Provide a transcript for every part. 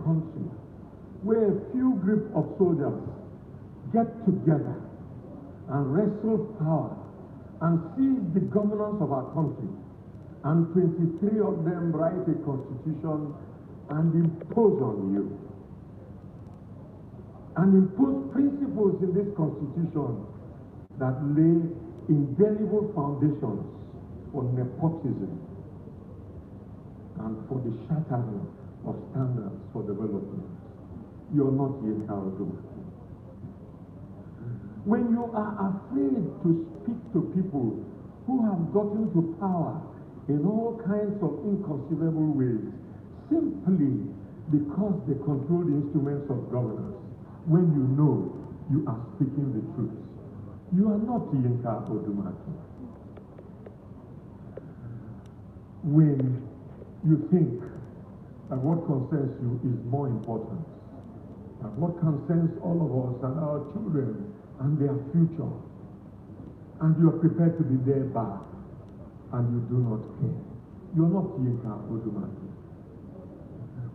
country where a few group of soldiers get together and wrestle power and seize the governance of our country, and 23 of them write a constitution and impose on you, and impose principles in this constitution that lay indelible foundations for nepotism and for the shattering of standards for development. You're not Yinka Odumakin. When you are afraid to speak to people who have gotten to power in all kinds of inconceivable ways, simply because they control the instruments of governance, when you know you are speaking the truth, you are not Yinka Odumakin. When you think that what concerns you is more important, that what concerns all of us and our children and their future, and you are prepared to be there back, and you do not care, you are not Yinka Odumakin.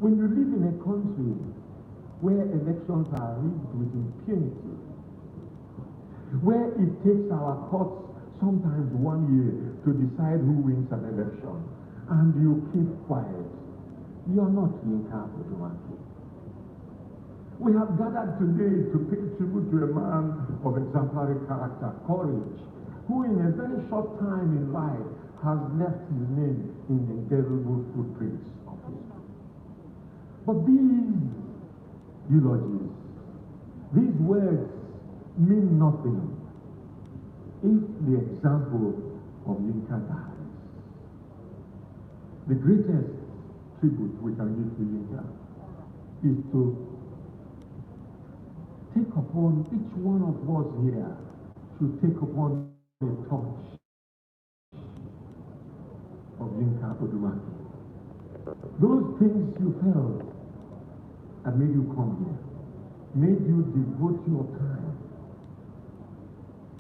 When you live in a country where elections are rigged with impunity, where it takes our courts sometimes 1 year to decide who wins an election, and you keep quiet, you are not Yinka Odumakin. We have gathered today to pay tribute to a man of exemplary character, courage, who in a very short time in life has left his name in indelible footprints of history. But these eulogies, these words mean nothing if the example of Yinka dies. The greatest tribute we can give to Yinka is to take upon, each one of us here should take upon a torch of Yinka Odumakin. Those things you felt that made you come here, made you devote your time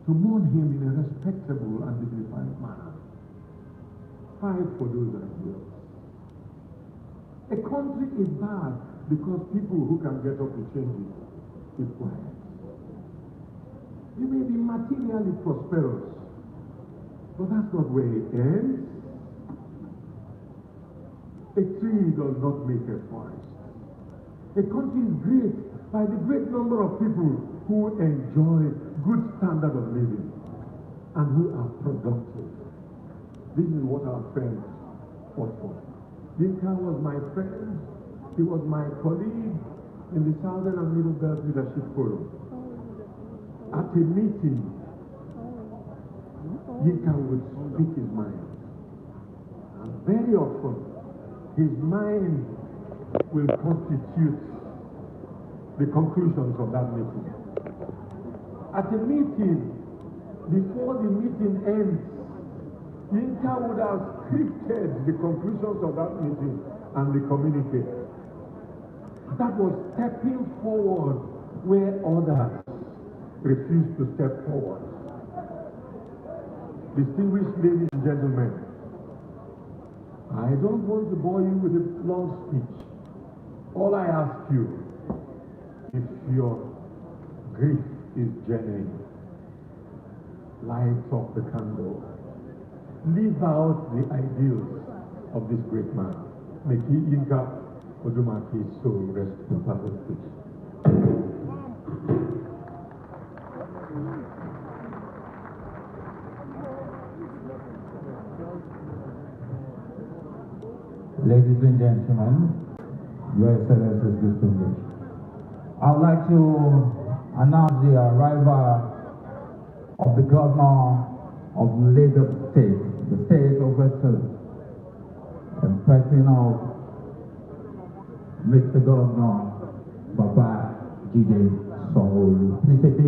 to mourn him in a respectable and dignified manner. Fight for those ideals. A country is bad because people who can get up to change it keep quiet. You may be materially prosperous, but that's not where it ends. A tree does not make a forest. A country is great by the great number of people who enjoy good standard of living and who are productive. This is what our friends fought for. Yinka was my friend. He was my colleague in the Southern and Middle Belt Leadership Forum. At a meeting, Yinka would speak his mind. And very often, his mind will constitute the conclusions of that meeting. At a meeting, before the meeting ends, Yinka would have scripted the conclusions of that meeting and the communique. That was stepping forward where others refused to step forward. Distinguished ladies and gentlemen, I don't want to bore you with a long speech. All I ask you, if your grief is genuine, light up the candle. Leave out the ideals of this great man. May Yinka Odumakin's soul rest in perfect peace. Ladies and gentlemen, Your Excellency is distinguished. I would like to announce the arrival of the governor of Lagos State, the state of excellence, and person of Mr. Governor Baba Jide Sanwo-Olu. Please